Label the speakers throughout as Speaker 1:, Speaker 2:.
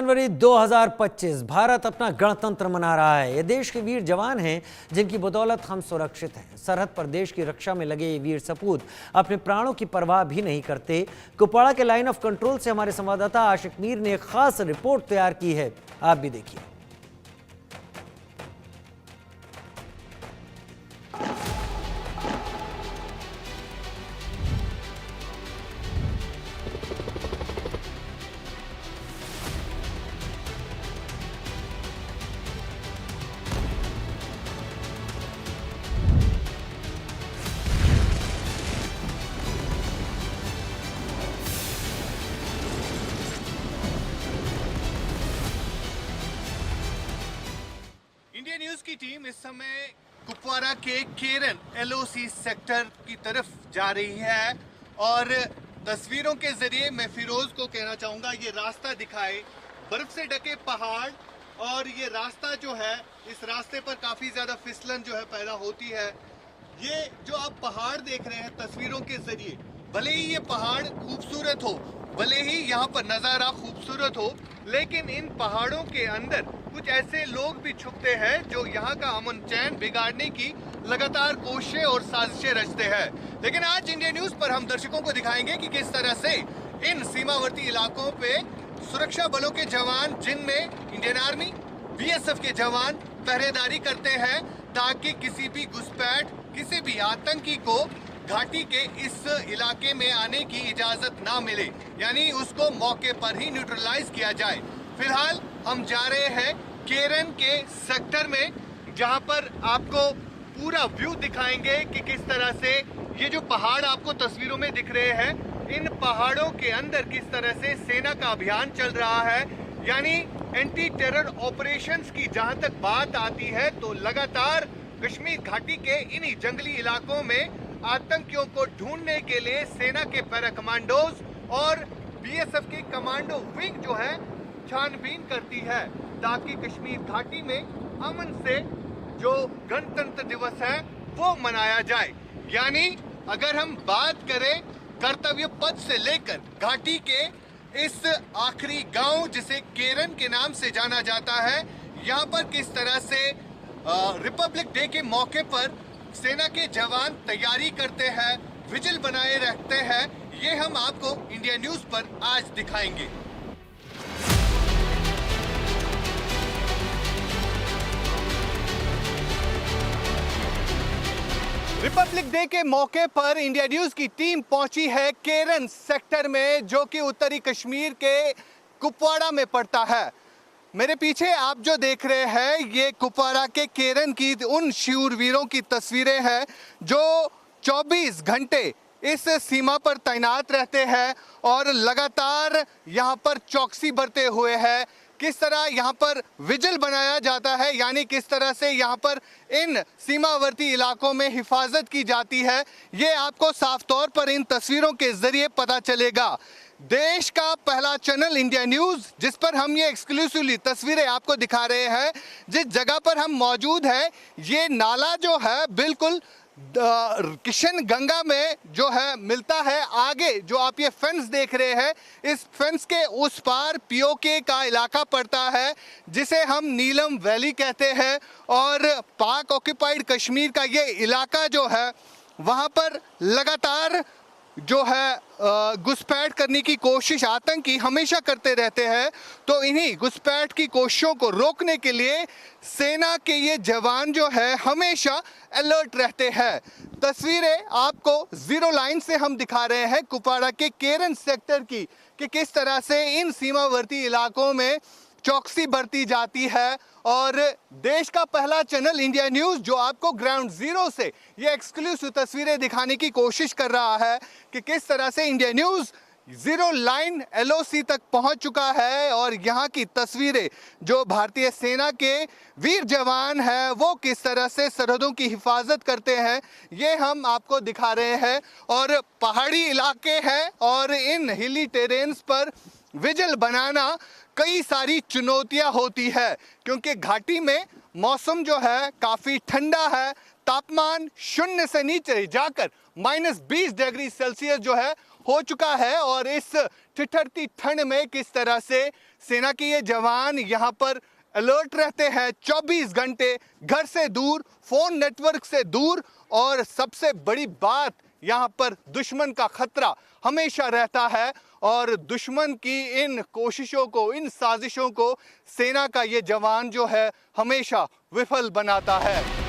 Speaker 1: जनवरी 2025 भारत अपना गणतंत्र मना रहा है। ये देश के वीर जवान हैं जिनकी बदौलत हम सुरक्षित हैं। सरहद पर देश की रक्षा में लगे ये वीर सपूत अपने प्राणों की परवाह भी नहीं करते। कुपवाड़ा के लाइन ऑफ कंट्रोल से हमारे संवाददाता आशिक मीर ने एक खास रिपोर्ट तैयार की है, आप भी देखिए।
Speaker 2: इंडिया न्यूज की टीम इस समय कुपवाड़ा के केरन एलओसी सेक्टर की तरफ जा रही है और तस्वीरों के जरिए मैं फिरोज को कहना चाहूंगा ये रास्ता दिखाए। बर्फ से ढके पहाड़ और ये रास्ता जो है, इस रास्ते पर काफी ज्यादा फिसलन जो है पैदा होती है। ये जो आप पहाड़ देख रहे हैं तस्वीरों के जरिए, भले ही ये पहाड़ खूबसूरत हो, भले ही यहाँ पर नजारा खूबसूरत हो, लेकिन इन पहाड़ों के अंदर कुछ ऐसे लोग भी छुपते हैं जो यहाँ का अमन चैन बिगाड़ने की लगातार कोशिशें और साजिशें रचते हैं। लेकिन आज इंडिया न्यूज पर हम दर्शकों को दिखाएंगे कि किस तरह से इन सीमावर्ती इलाकों पे सुरक्षा बलों के जवान, जिनमें इंडियन आर्मी, बीएसएफ के जवान पहरेदारी करते हैं ताकि किसी भी घुसपैठ, किसी भी आतंकी को घाटी के इस इलाके में आने की इजाजत ना मिले, यानी उसको मौके पर ही न्यूट्रलाइज किया जाए। फिलहाल हम जा रहे हैं केरन के सेक्टर में, जहां पर आपको पूरा व्यू दिखाएंगे कि किस तरह से ये जो पहाड़ आपको तस्वीरों में दिख रहे हैं, इन पहाड़ों के अंदर किस तरह से सेना का अभियान चल रहा है। यानी एंटी टेरर ऑपरेशंस की जहां तक बात आती है तो लगातार कश्मीर घाटी के इन्हीं जंगली इलाकों में आतंकियों को ढूंढने के लिए सेना के पैरा कमांडोज और बीएसएफ की कमांडो विंग जो है छानबीन करती है ताकि कश्मीर घाटी में अमन से जो गणतंत्र दिवस है वो मनाया जाए। यानी अगर हम बात करें कर्तव्य पथ से लेकर घाटी के इस आखिरी गांव जिसे केरन के नाम से जाना जाता है, यहाँ पर किस तरह से रिपब्लिक डे के मौके पर सेना के जवान तैयारी करते हैं, विजिल बनाए रखते हैं, ये हम आपको इंडिया न्यूज पर आज दिखाएंगे। रिपब्लिक डे के मौके पर इंडिया न्यूज की टीम पहुंची है केरन सेक्टर में, जो कि उत्तरी कश्मीर के कुपवाड़ा में पड़ता है। मेरे पीछे आप जो देख रहे हैं ये कुपवाड़ा के केरन की उन शूरवीरों की तस्वीरें हैं जो 24 घंटे इस सीमा पर तैनात रहते हैं और लगातार यहाँ पर चौकसी बरते हुए हैं। किस तरह यहाँ पर विजिल बनाया जाता है, यानी किस तरह से यहाँ पर इन सीमावर्ती इलाकों में हिफाजत की जाती है, ये आपको साफ तौर पर इन तस्वीरों के जरिए पता चलेगा। देश का पहला चैनल इंडिया न्यूज, जिस पर हम ये एक्सक्लूसिवली तस्वीरें आपको दिखा रहे हैं, जिस जगह पर हम मौजूद हैं, ये नाला जो है बिल्कुल किशन गंगा में जो है मिलता है। आगे जो आप ये फेंस देख रहे हैं, इस फेंस के उस पार पीओके का इलाका पड़ता है जिसे हम नीलम वैली कहते हैं, और पाक ऑक्युपाइड कश्मीर का ये इलाका जो है वहाँ पर लगातार जो है घुसपैठ करने की कोशिश आतंकी हमेशा करते रहते हैं। तो इन्हीं घुसपैठ की कोशिशों को रोकने के लिए सेना के ये जवान जो है हमेशा अलर्ट रहते हैं। तस्वीरें आपको जीरो लाइन से हम दिखा रहे हैं कुपवाड़ा के केरन सेक्टर की, कि किस तरह से इन सीमावर्ती इलाकों में चौकसी बरती जाती है। और देश का पहला चैनल इंडिया न्यूज जो आपको ग्राउंड जीरो से ये एक्सक्लूसिव तस्वीरें दिखाने की कोशिश कर रहा है कि किस तरह से India news zero line LOC तक पहुंच चुका है और यहाँ की तस्वीरें जो भारतीय सेना के वीर जवान हैं वो किस तरह से सरहदों की हिफाजत करते हैं, ये हम आपको दिखा रहे हैं। और पहाड़ी इलाके हैं और इन हिली टेरेन्स पर विजिल बनाना कई सारी चुनौतियां होती है, क्योंकि घाटी में मौसम जो है काफ़ी ठंडा है, तापमान 0 से नीचे जाकर -20 डिग्री सेल्सियस जो है हो चुका है। और इस ठिठुरती ठंड में किस तरह से सेना के ये जवान यहाँ पर अलर्ट रहते हैं 24 घंटे, घर से दूर, फोन नेटवर्क से दूर, और सबसे बड़ी बात यहाँ पर दुश्मन का खतरा हमेशा रहता है और दुश्मन की इन कोशिशों को, इन साजिशों को सेना का ये जवान जो है हमेशा विफल बनाता है।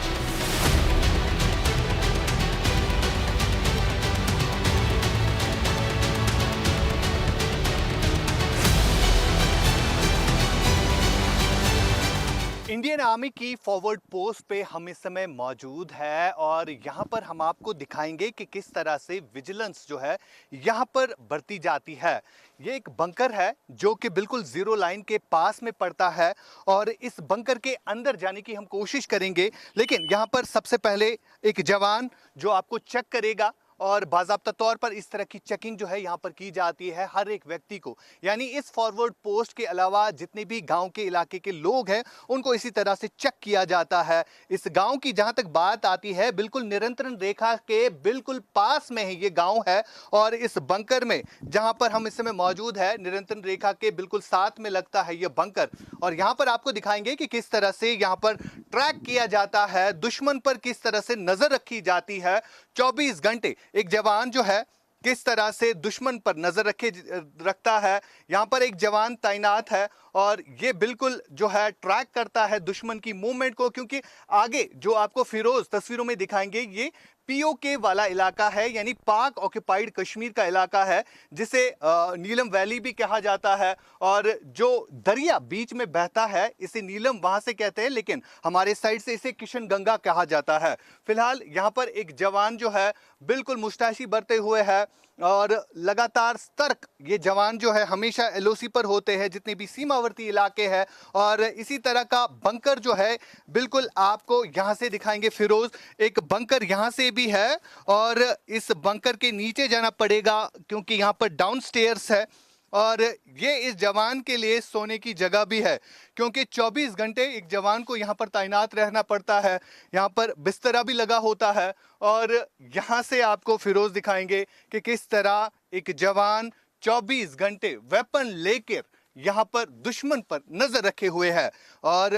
Speaker 2: इंडियन आर्मी की फॉरवर्ड पोस्ट पे हम इस समय मौजूद है और यहाँ पर हम आपको दिखाएंगे कि किस तरह से विजिलेंस जो है यहाँ पर बरती जाती है। ये एक बंकर है जो कि बिल्कुल जीरो लाइन के पास में पड़ता है और इस बंकर के अंदर जाने की हम कोशिश करेंगे, लेकिन यहाँ पर सबसे पहले एक जवान जो आपको चेक करेगा और बाज़ाब्ता तौर पर इस तरह की चेकिंग जो है यहाँ पर की जाती है हर एक व्यक्ति को। यानी इस फॉरवर्ड पोस्ट के अलावा जितने भी गांव के इलाके के लोग हैं उनको इसी तरह से चेक किया जाता है। इस गांव की जहां तक बात आती है, बिल्कुल नियंत्रण रेखा के बिल्कुल पास में ही ये गांव है और इस बंकर में जहां पर हम इस समय मौजूद है, नियंत्रण रेखा के बिल्कुल साथ में लगता है ये बंकर। और यहाँ पर आपको दिखाएंगे कि किस तरह से यहाँ पर ट्रैक किया जाता है, दुश्मन पर किस तरह से नजर रखी जाती है 24 घंटे। एक जवान जो है किस तरह से दुश्मन पर नजर रखता है। यहाँ पर एक जवान तैनात है और ये बिल्कुल जो है ट्रैक करता है दुश्मन की मूवमेंट को, क्योंकि आगे जो आपको फिरोज तस्वीरों में दिखाएंगे ये पीओके वाला इलाका है, यानी पाक ऑक्युपाइड कश्मीर का इलाका है जिसे नीलम वैली भी कहा जाता है। और जो दरिया बीच में बहता है इसे नीलम वहां से कहते हैं, लेकिन हमारे साइड से इसे किशन गंगा कहा जाता है। फिलहाल यहाँ पर एक जवान जो है बिल्कुल मुस्ताशी बरते हुए है और लगातार सतर्क ये जवान जो है हमेशा एलओसी पर होते हैं जितने भी सीमावर्ती इलाके हैं। और इसी तरह का बंकर जो है बिल्कुल आपको यहाँ से दिखाएंगे फिरोज, एक बंकर यहाँ से भी है और इस बंकर के नीचे जाना पड़ेगा क्योंकि यहाँ पर डाउन स्टेयर्स है और ये इस जवान के लिए सोने की जगह भी है, क्योंकि 24 घंटे एक जवान को यहाँ पर तैनात रहना पड़ता है। यहाँ पर बिस्तरा भी लगा होता है और यहाँ से आपको फिरोज दिखाएंगे कि किस तरह एक जवान 24 घंटे वेपन लेकर यहाँ पर दुश्मन पर नजर रखे हुए है। और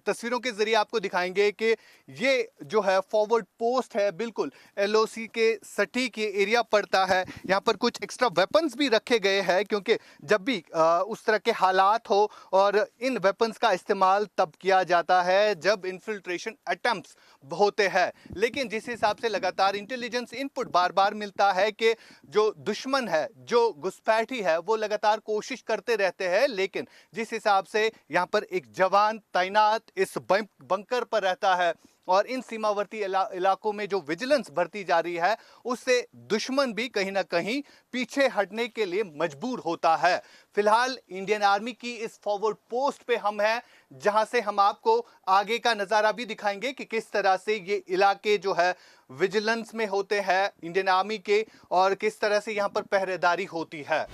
Speaker 2: तस्वीरों के जरिए आपको दिखाएंगे कि ये जो है फॉरवर्ड पोस्ट है बिल्कुल एलओसी के सटीक ये एरिया पड़ता है। यहाँ पर कुछ एक्स्ट्रा वेपन्स भी रखे गए हैं क्योंकि जब भी उस तरह के हालात हो, और इन वेपन्स का इस्तेमाल तब किया जाता है जब इन्फिल्ट्रेशन अटेम्प्ट्स होते हैं। लेकिन जिस हिसाब से लगातार इंटेलिजेंस इनपुट बार बार मिलता है कि जो दुश्मन है, जो घुसपैठी है, वो लगातार कोशिश करते रहते हैं, लेकिन जिस हिसाब से यहाँ पर एक जवान तैनात इस बंकर पर रहता है और इन सीमावर्ती इलाकों में जो विजिलेंस बढ़ती जा रही है उससे दुश्मन भी कहीं ना कहीं पीछे हटने के लिए मजबूर होता है। फिलहाल इंडियन आर्मी की इस फॉरवर्ड पोस्ट पे हम हैं जहां से हम आपको आगे का नजारा भी दिखाएंगे कि किस तरह से ये इलाके जो है विजिलेंस में होते हैं इंडियन आर्मी के और किस तरह से यहाँ पर पहरेदारी होती है।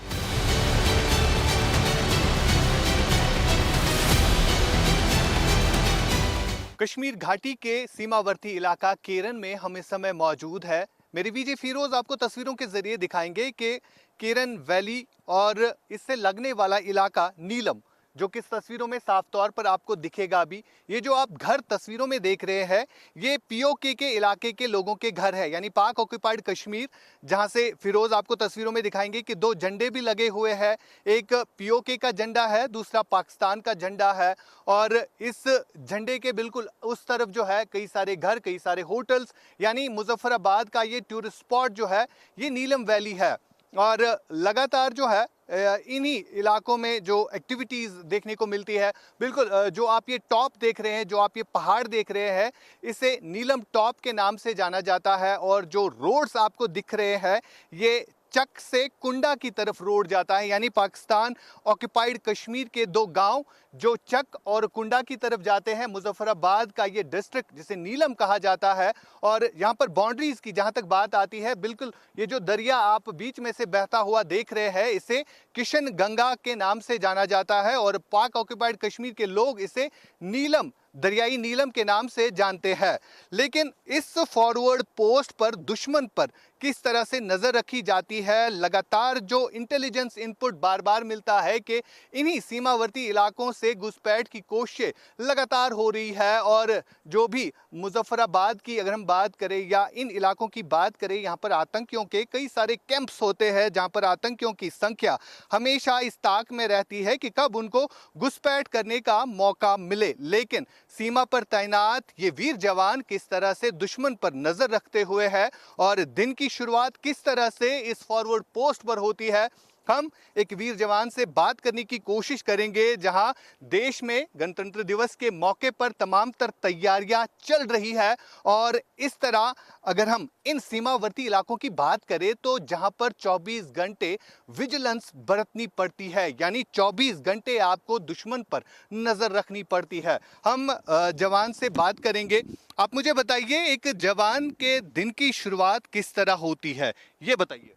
Speaker 2: कश्मीर घाटी के सीमावर्ती इलाका केरन में हम इस समय मौजूद है। मेरे वीजे फिरोज आपको तस्वीरों के जरिए दिखाएंगे कि केरन वैली और इससे लगने वाला इलाका नीलम, जो कि तस्वीरों में साफ तौर पर आपको दिखेगा भी। ये जो आप घर तस्वीरों में देख रहे हैं ये पीओके के इलाके के लोगों के घर है, यानी पाक ऑक्युपाइड कश्मीर, जहां से फिरोज आपको तस्वीरों में दिखाएंगे कि दो झंडे भी लगे हुए हैं। एक पीओके का झंडा है, दूसरा पाकिस्तान का झंडा है। और इस झंडे के बिल्कुल उस तरफ जो है कई सारे घर, कई सारे होटल्स, यानी मुजफ्फराबाद का ये टूरिस्ट स्पॉट जो है ये नीलम वैली है। और लगातार जो है इन्हीं इलाकों में जो एक्टिविटीज़ देखने को मिलती है, बिल्कुल जो आप ये टॉप देख रहे हैं, जो आप ये पहाड़ देख रहे हैं, इसे नीलम टॉप के नाम से जाना जाता है। और जो रोड्स आपको दिख रहे हैं ये चक से कुंडा की तरफ रोड जाता है, यानी पाकिस्तान ऑक्युपाइड कश्मीर के दो गांव जो चक और कुंडा की तरफ जाते हैं। मुजफ्फराबाद का ये डिस्ट्रिक्ट जिसे नीलम कहा जाता है। और यहाँ पर बाउंड्रीज की जहाँ तक बात आती है, बिल्कुल ये जो दरिया आप बीच में से बहता हुआ देख रहे हैं इसे किशन गंगा के नाम से जाना जाता है और पाक ऑक्युपाइड कश्मीर के लोग इसे नीलम, दरियाई नीलम के नाम से जानते हैं। लेकिन इस फॉरवर्ड पोस्ट पर दुश्मन पर किस तरह से नजर रखी जाती है, लगातार जो इंटेलिजेंस इनपुट बार बार मिलता है कि इन्हीं सीमावर्ती इलाकों से घुसपैठ की कोशिशें लगातार हो रही है। और जो भी मुजफ्फराबाद की अगर हम बात करें या इन इलाकों की बात करें, यहाँ पर आतंकियों के कई सारे कैंप्स होते हैं जहाँ पर आतंकियों की संख्या हमेशा इस ताक में रहती है कि कब उनको घुसपैठ करने का मौका मिले। लेकिन सीमा पर तैनात ये वीर जवान किस तरह से दुश्मन पर नजर रखते हुए है और दिन की शुरुआत किस तरह से इस फॉरवर्ड पोस्ट पर होती है, हम एक वीर जवान से बात करने की कोशिश करेंगे जहां देश में गणतंत्र दिवस के मौके पर तमाम तर तैयारियां चल रही है। और इस तरह अगर हम इन सीमावर्ती इलाकों की बात करें तो जहां पर 24 घंटे विजिलेंस बरतनी पड़ती है, यानी 24 घंटे आपको दुश्मन पर नजर रखनी पड़ती है। हम जवान से बात करेंगे। आप मुझे बताइए, एक जवान के दिन की शुरुआत किस तरह होती है, ये बताइए।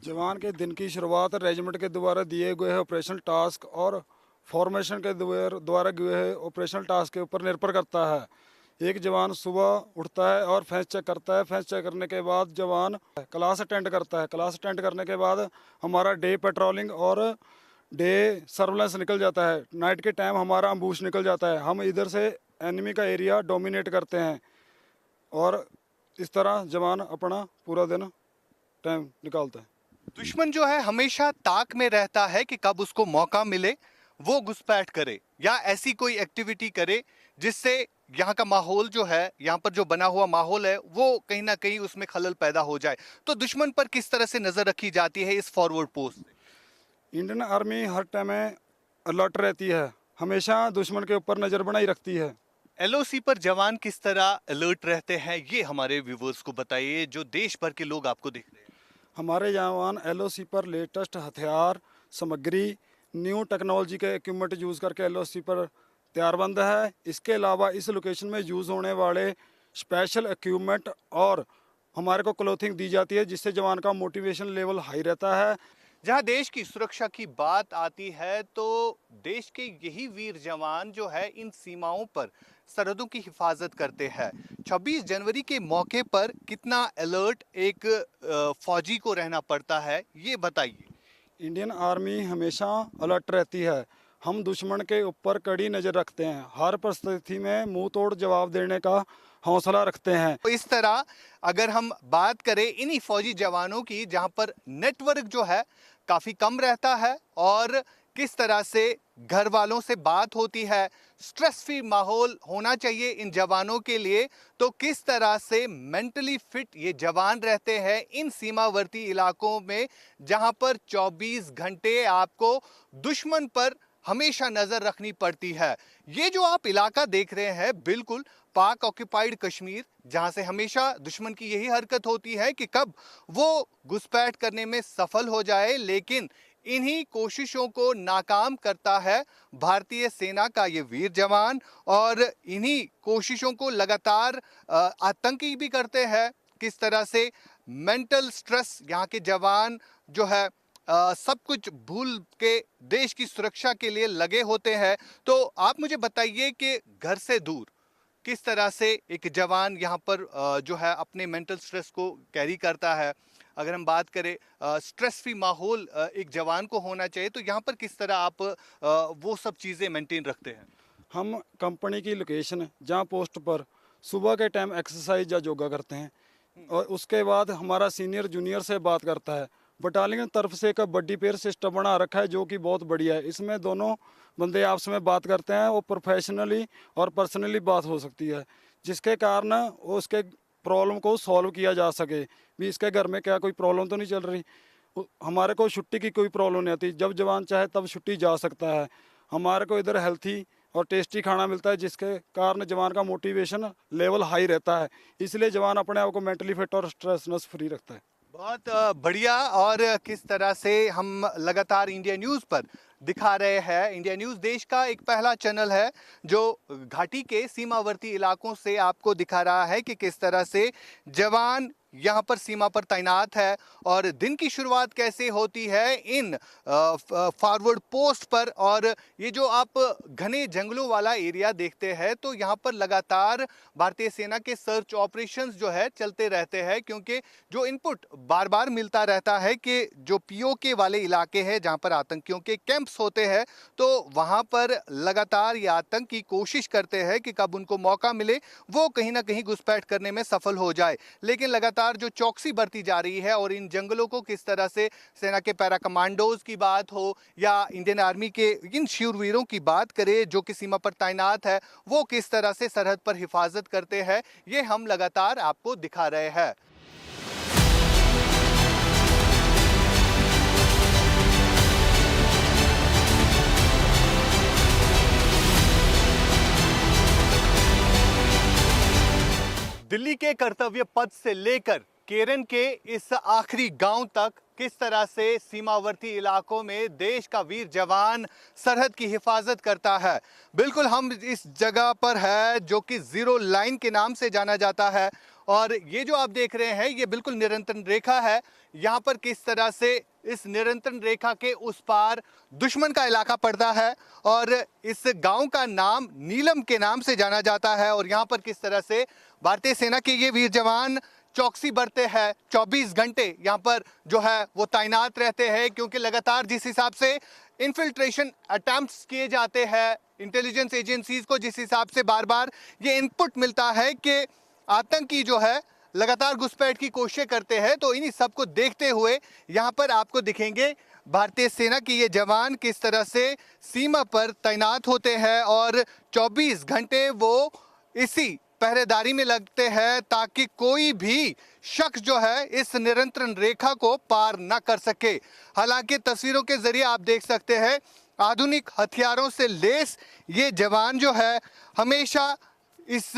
Speaker 3: जवान के दिन की शुरुआत रेजिमेंट के द्वारा दिए गए ऑपरेशनल टास्क और फॉर्मेशन के द्वारा दिए ऑपरेशनल टास्क के ऊपर निर्भर करता है। एक जवान सुबह उठता है और फेंस चेक करता है। फेंस चेक करने के बाद जवान क्लास अटेंड करता है। क्लास अटेंड करने के बाद हमारा डे पेट्रोलिंग और डे सर्वेलेंस निकल जाता है। नाइट के टाइम हमारा अम्बूश निकल जाता है। हम इधर से एनिमी का एरिया डोमिनेट करते हैं और इस तरह जवान अपना पूरा दिन टाइम निकालता है।
Speaker 2: दुश्मन जो है हमेशा ताक में रहता है कि कब उसको मौका मिले वो घुसपैठ करे या ऐसी कोई एक्टिविटी करे जिससे यहाँ का माहौल जो है, यहाँ पर जो बना हुआ माहौल है, वो कहीं ना कहीं उसमें खलल पैदा हो जाए। तो दुश्मन पर किस तरह से नजर रखी जाती है इस फॉरवर्ड पोस्ट से?
Speaker 3: इंडियन आर्मी हर टाइम अलर्ट रहती है, हमेशा दुश्मन के ऊपर नज़र बनाई रखती है।
Speaker 2: एलओसी पर जवान किस तरह अलर्ट रहते हैं, ये हमारे व्यूवर्स को बताइए जो देश भर के लोग आपको देख रहे हैं।
Speaker 3: हमारे जवान एलओसी पर लेटेस्ट हथियार सामग्री न्यू टेक्नोलॉजी के इक्विपमेंट यूज़ करके एलओसी पर तैयारबंद है। इसके अलावा इस लोकेशन में यूज़ होने वाले स्पेशल इक्विपमेंट और हमारे को क्लोथिंग दी जाती है जिससे जवान का मोटिवेशन लेवल हाई रहता है।
Speaker 2: जहां देश की सुरक्षा की बात आती है तो देश के यही वीर जवान जो है इन सीमाओं पर सरहदों की हिफाजत करते हैं। 26 जनवरी के मौके पर कितना अलर्ट एक फौजी को रहना पड़ता है, ये बताइए।
Speaker 3: इंडियन आर्मी हमेशा अलर्ट रहती है। हम दुश्मन के ऊपर कड़ी नज़र रखते हैं। हर परिस्थिति में मुंह तोड़ जवाब देने का हौसला रखते हैं।
Speaker 2: तो इस तरह अगर हम बात करें इन्हीं फौजी जवानों की जहां पर नेटवर्क जो है काफ़ी कम रहता है और किस तरह से घर वालों से बात होती है, स्ट्रेस फ्री माहौल होना चाहिए इन जवानों के लिए, तो किस तरह से मेंटली फिट ये जवान रहते हैं इन सीमावर्ती इलाकों में जहां पर 24 घंटे आपको दुश्मन पर हमेशा नजर रखनी पड़ती है। ये जो आप इलाका देख रहे हैं बिल्कुल पाक ऑक्युपाइड कश्मीर, जहां से हमेशा दुश्मन की यही हरकत होती है कि कब वो घुसपैठ करने में सफल हो जाए, लेकिन इन्हीं कोशिशों को नाकाम करता है भारतीय सेना का ये वीर जवान। और इन्हीं कोशिशों को लगातार आतंकी भी करते हैं। किस तरह से मेंटल स्ट्रेस यहाँ के जवान जो है सब कुछ भूल के देश की सुरक्षा के लिए लगे होते हैं। तो आप मुझे बताइए कि घर से दूर किस तरह से एक जवान यहाँ पर जो है अपने मेंटल स्ट्रेस को कैरी करता है। अगर हम बात करें स्ट्रेस फ्री माहौल एक जवान को होना चाहिए, तो यहाँ पर किस तरह आप वो सब चीज़ें मेंटेन रखते हैं?
Speaker 3: हम कंपनी की लोकेशन जहाँ पोस्ट पर सुबह के टाइम एक्सरसाइज या योगा करते हैं और उसके बाद हमारा सीनियर जूनियर से बात करता है। बटालियन तरफ से एक बड्डी पेयर सिस्टम बना रखा है जो कि बहुत बढ़िया है। इसमें दोनों बंदे आपस में बात करते हैं और प्रोफेशनली और पर्सनली बात हो सकती है, जिसके कारण वो उसके प्रॉब्लम को सॉल्व किया जा सके। भी इसके घर में क्या कोई प्रॉब्लम तो नहीं चल रही। हमारे को छुट्टी की कोई प्रॉब्लम नहीं आती, जब जवान चाहे तब छुट्टी जा सकता है। हमारे को इधर हेल्थी और टेस्टी खाना मिलता है जिसके कारण जवान का मोटिवेशन लेवल हाई रहता है। इसलिए जवान अपने आप को मेंटली फिट और स्ट्रेसनेस फ्री रखता है।
Speaker 2: बहुत बढ़िया। और किस तरह से हम लगातार इंडिया न्यूज़ पर दिखा रहे हैं। इंडिया न्यूज़ देश का एक पहला चैनल है जो घाटी के सीमावर्ती इलाकों से आपको दिखा रहा है कि किस तरह से जवान यहाँ पर सीमा पर तैनात है और दिन की शुरुआत कैसे होती है इन फॉरवर्ड पोस्ट पर। और ये जो आप घने जंगलों वाला एरिया देखते हैं तो यहाँ पर लगातार भारतीय सेना के सर्च ऑपरेशंस जो है चलते रहते हैं, क्योंकि जो इनपुट बार बार मिलता रहता है कि जो पीओके वाले इलाके हैं जहाँ पर आतंकियों के कैंप्स होते हैं तो वहाँ पर लगातार ये आतंकी कोशिश करते हैं कि कब उनको मौका मिले वो कहीं ना कहीं घुसपैठ करने में सफल हो जाए। लेकिन लगातार जो चौकसी बरती जा रही है और इन जंगलों को किस तरह से सेना के पैरा कमांडोज की बात हो या इंडियन आर्मी के इन शूरवीरों की बात करें जो कि सीमा पर तैनात है, वो किस तरह से सरहद पर हिफाजत करते हैं, ये हम लगातार आपको दिखा रहे हैं। दिल्ली के कर्तव्य पथ से लेकर केरन के इस आखिरी गांव तक किस तरह से सीमावर्ती इलाकों में देश का वीर जवान सरहद की हिफाजत करता है। बिल्कुल हम इस जगह पर है जो कि जीरो लाइन के नाम से जाना जाता है और ये जो आप देख रहे हैं ये बिल्कुल नियंत्रण रेखा है। यहाँ पर किस तरह से इस नियंत्रण रेखा के उस पार दुश्मन का इलाका पड़ता है और इस गांव का नाम नीलम के नाम से जाना जाता है। और यहाँ पर किस तरह से भारतीय सेना के ये वीर जवान चौकसी बरते हैं, 24 घंटे यहाँ पर जो है वो तैनात रहते हैं, क्योंकि लगातार जिस हिसाब से इन्फिल्ट्रेशन अटेम्प्ट्स किए जाते हैं इंटेलिजेंस एजेंसीज को, जिस हिसाब से बार बार ये इनपुट मिलता है कि आतंकी जो है लगातार घुसपैठ की कोशिश करते हैं, तो इन्हीं सब को देखते हुए यहाँ पर आपको दिखेंगे भारतीय सेना के ये जवान किस तरह से सीमा पर तैनात होते हैं और 24 घंटे वो इसी पहरेदारी में लगते हैं ताकि कोई भी शख्स जो है इस नियंत्रण रेखा को पार न कर सके। हालांकि तस्वीरों के जरिए आप देख सकते हैं आधुनिक हथियारों से लैस ये जवान जो है हमेशा इस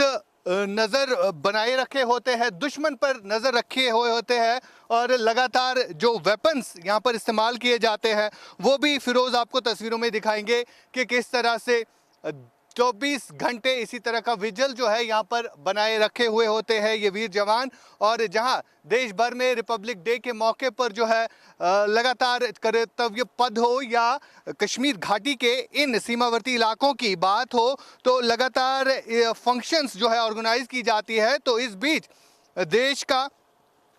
Speaker 2: नज़र बनाए रखे होते हैं, दुश्मन पर नज़र रखे हुए होते हैं और लगातार जो वेपन्स यहाँ पर इस्तेमाल किए जाते हैं वो भी फिरोज़ आपको तस्वीरों में दिखाएंगे कि किस तरह से 24 घंटे इसी तरह का विजल जो है यहाँ पर बनाए रखे हुए होते हैं ये वीर जवान। और जहाँ देश भर में रिपब्लिक डे के मौके पर जो है लगातार कर्तव्य पथ हो या कश्मीर घाटी के इन सीमावर्ती इलाकों की बात हो तो लगातार फंक्शंस जो है ऑर्गेनाइज की जाती है। तो इस बीच देश का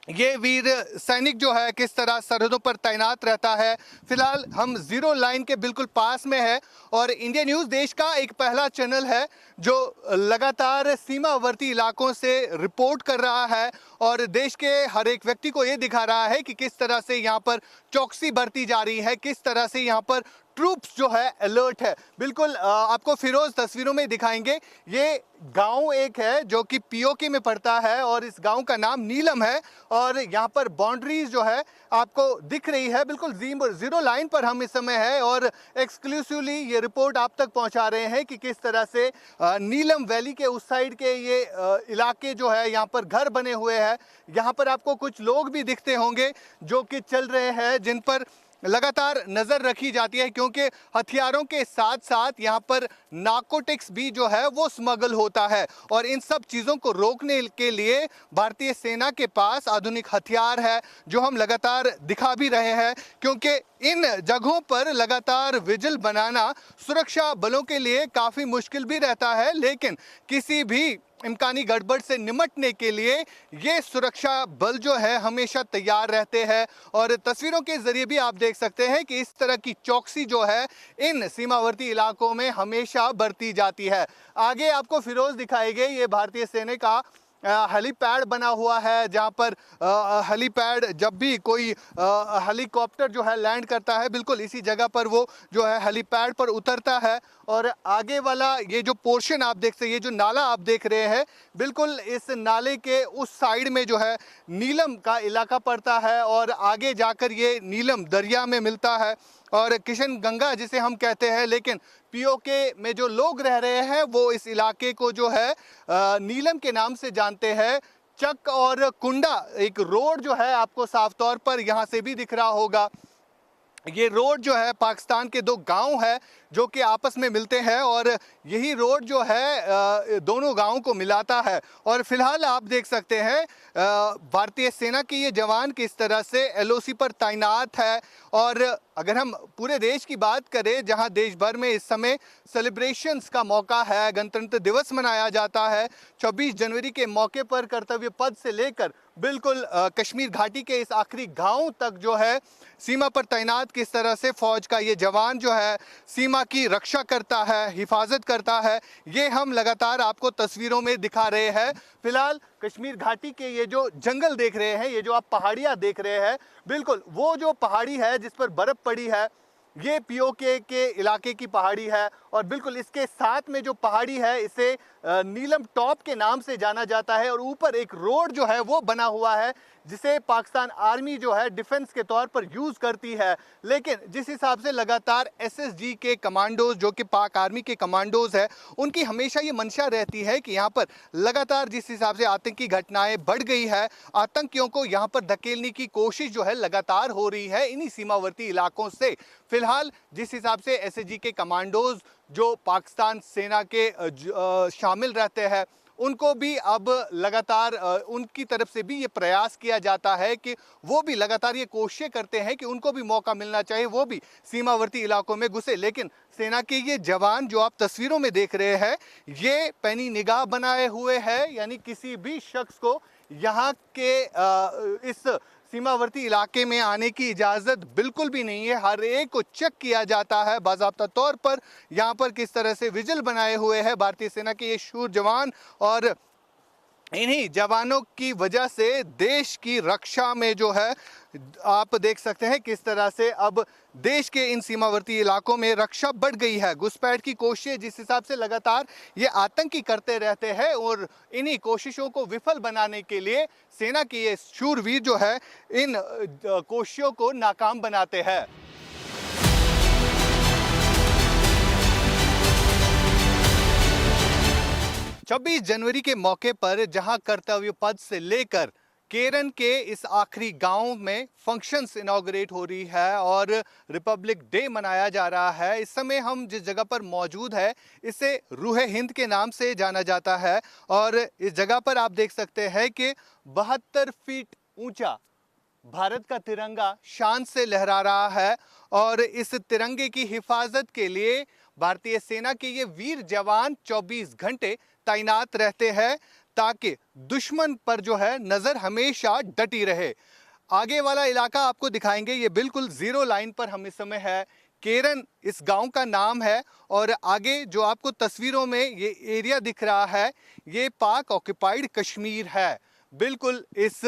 Speaker 2: ये वीर सैनिक जो है किस तरह सरहदों पर तैनात रहता है। फिलहाल हम जीरो लाइन के बिल्कुल पास में है और इंडिया न्यूज़ देश का एक पहला चैनल है जो लगातार सीमावर्ती इलाकों से रिपोर्ट कर रहा है और देश के हर एक व्यक्ति को ये दिखा रहा है कि किस तरह से यहाँ पर चौकसी बरती जा रही है, किस तरह से यहाँ पर ट्रूप्स जो है अलर्ट है। बिल्कुल आपको फिरोज तस्वीरों में दिखाएंगे। ये गांव एक है जो कि पीओके में पड़ता है और इस गांव का नाम नीलम है और यहाँ पर बाउंड्रीज जो है आपको दिख रही है। बिल्कुल जीरो लाइन पर हम इस समय है और एक्सक्लूसिवली ये रिपोर्ट आप तक पहुंचा रहे हैं कि किस तरह से नीलम वैली के उस साइड के ये इलाके जो है यहाँ पर घर बने हुए हैं। यहाँ पर आपको कुछ लोग भी दिखते होंगे जो कि चल रहे हैं, जिन पर लगातार नज़र रखी जाती है, क्योंकि हथियारों के साथ साथ यहाँ पर नार्कोटिक्स भी जो है वो स्मगल होता है और इन सब चीज़ों को रोकने के लिए भारतीय सेना के पास आधुनिक हथियार है जो हम लगातार दिखा भी रहे हैं। क्योंकि इन जगहों पर लगातार विजिल बनाना सुरक्षा बलों के लिए काफ़ी मुश्किल भी रहता है, लेकिन किसी भी इम्कानी गड़बड़ से निपटने के लिए ये सुरक्षा बल जो है हमेशा तैयार रहते हैं। और तस्वीरों के जरिए भी आप देख सकते हैं कि इस तरह की चौकसी जो है इन सीमावर्ती इलाकों में हमेशा बरती जाती है। आगे आपको फिरोज दिखाएंगे ये भारतीय सेना का हेलीपैड बना हुआ है, जहां पर हेलीपैड जब भी कोई हेलीकॉप्टर जो है लैंड करता है बिल्कुल इसी जगह पर वो जो है हेलीपैड पर उतरता है। और आगे वाला ये जो पोर्शन आप देख सकते हैं, ये जो नाला आप देख रहे हैं, बिल्कुल इस नाले के उस साइड में जो है नीलम का इलाका पड़ता है और आगे जाकर ये नीलम दरिया में मिलता है और किशन गंगा जिसे हम कहते हैं। लेकिन पीओके में जो लोग रह रहे हैं वो इस इलाके को जो है नीलम के नाम से जानते हैं। चक और कुंडा एक रोड जो है आपको साफ तौर पर यहाँ से भी दिख रहा होगा। ये रोड जो है पाकिस्तान के दो गांव है जो कि आपस में मिलते हैं और यही रोड जो है दोनों गांवों को मिलाता है। और फिलहाल आप देख सकते हैं भारतीय सेना के ये जवान किस तरह से एलओसी पर तैनात है। और अगर हम पूरे देश की बात करें, जहां देश भर में इस समय सेलिब्रेशंस का मौका है, गणतंत्र दिवस मनाया जाता है, 26 जनवरी के मौके पर कर्तव्य पथ से लेकर बिल्कुल कश्मीर घाटी के इस आखिरी गांव तक जो है सीमा पर तैनात किस तरह से फौज का ये जवान जो है सीमा की रक्षा करता है, हिफाजत करता है, ये हम लगातार आपको तस्वीरों में दिखा रहे हैं। फिलहाल कश्मीर घाटी के ये जो जंगल देख रहे हैं, ये जो आप पहाड़ियाँ देख रहे हैं, बिल्कुल वो जो पहाड़ी है जिस पर बर्फ पड़ी है, ये पीओके के इलाके की पहाड़ी है। और बिल्कुल इसके साथ में जो पहाड़ी है इसे नीलम टॉप के नाम से जाना जाता है। और ऊपर एक रोड जो है वो बना हुआ है जिसे पाकिस्तान आर्मी जो है डिफेंस के तौर पर यूज़ करती है। लेकिन जिस हिसाब से लगातार एसएसजी के कमांडोज जो कि पाक आर्मी के कमांडोज है, उनकी हमेशा ये मंशा रहती है कि यहाँ पर लगातार जिस हिसाब से आतंकी घटनाएं बढ़ गई है, आतंकियों को यहाँ पर धकेलने की कोशिश जो है लगातार हो रही है इन्हीं सीमावर्ती इलाकों से। फिलहाल जिस हिसाब से एसएसजी के कमांडोज जो पाकिस्तान सेना के शामिल रहते हैं, उनको भी अब लगातार उनकी तरफ से भी ये प्रयास किया जाता है कि वो भी लगातार ये कोशिशें करते हैं कि उनको भी मौका मिलना चाहिए, वो भी सीमावर्ती इलाकों में घुसे। लेकिन सेना के ये जवान जो आप तस्वीरों में देख रहे हैं, ये पैनी निगाह बनाए हुए हैं, यानी किसी भी शख्स को यहाँ के इस सीमावर्ती इलाके में आने की इजाज़त बिल्कुल भी नहीं है। हर एक को चेक किया जाता है बाज़ाब्ता तौर पर। यहाँ पर किस तरह से विजिल बनाए हुए हैं भारतीय सेना के ये शूर जवान, और इन्हीं जवानों की वजह से देश की रक्षा में जो है आप देख सकते हैं किस तरह से अब देश के इन सीमावर्ती इलाकों में रक्षा बढ़ गई है। घुसपैठ की कोशिशें जिस हिसाब से लगातार ये आतंकी करते रहते हैं, और इन्हीं कोशिशों को विफल बनाने के लिए सेना के ये शूरवीर जो है इन कोशिशों को नाकाम बनाते हैं। 26 जनवरी के मौके पर जहां कर्तव्य पथ से लेकर केरन के इस आखिरी गांव में फंक्शंस इनॉग्रेट हो रही है और रिपब्लिक डे मनाया जा रहा है। इस समय हम जिस जगह पर मौजूद है इसे रूहे हिंद के नाम से जाना जाता है, और इस जगह पर आप देख सकते हैं कि 72 फीट ऊंचा भारत का तिरंगा शान से लहरा रहा है। और इस तिरंगे की हिफाजत के लिए भारतीय सेना के ये वीर जवान 24 घंटे तैनात रहते हैं ताकि दुश्मन पर जो है नजर हमेशा डटी रहे। आगे वाला इलाका आपको दिखाएंगे, ये बिल्कुल जीरो लाइन पर हम इस समय है। केरन इस गांव का नाम है, और आगे जो आपको तस्वीरों में ये एरिया दिख रहा है ये पाक ऑक्युपाइड कश्मीर है। बिल्कुल इस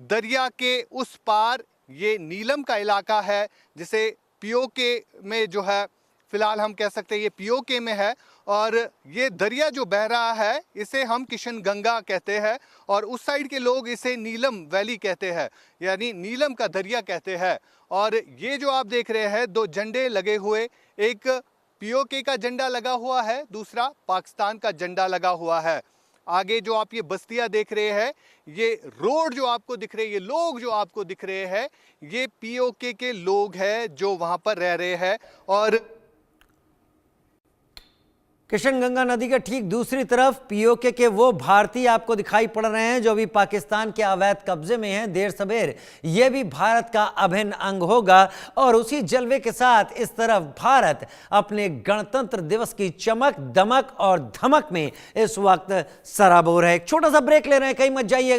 Speaker 2: दरिया के उस पार ये नीलम का इलाका है, जिसे पीओके में जो है फिलहाल हम कह सकते हैं ये पीओके में है। और ये दरिया जो बह रहा है इसे हम किशन गंगा कहते हैं, और उस साइड के लोग इसे नीलम वैली कहते हैं, यानी नीलम का दरिया कहते हैं। और ये जो आप देख रहे हैं दो झंडे लगे हुए, एक पीओके का झंडा लगा हुआ है, दूसरा पाकिस्तान का झंडा लगा हुआ है। आगे जो आप ये बस्तियां देख रहे हैं, ये रोड जो आपको दिख रहे हैं, ये लोग जो आपको दिख रहे हैं, ये पीओके के लोग हैं जो वहां पर रह रहे हैं। और
Speaker 1: किशनगंगा नदी के ठीक दूसरी तरफ पीओके के वो भारतीय आपको दिखाई पड़ रहे हैं जो अभी पाकिस्तान के अवैध कब्जे में हैं। देर सबेर ये भी भारत का अभिन्न अंग होगा, और उसी जलवे के साथ इस तरफ भारत अपने गणतंत्र दिवस की चमक, दमक और धमक में इस वक्त सराबोर है। एक छोटा सा ब्रेक ले रहे हैं, कहीं मत जाइए।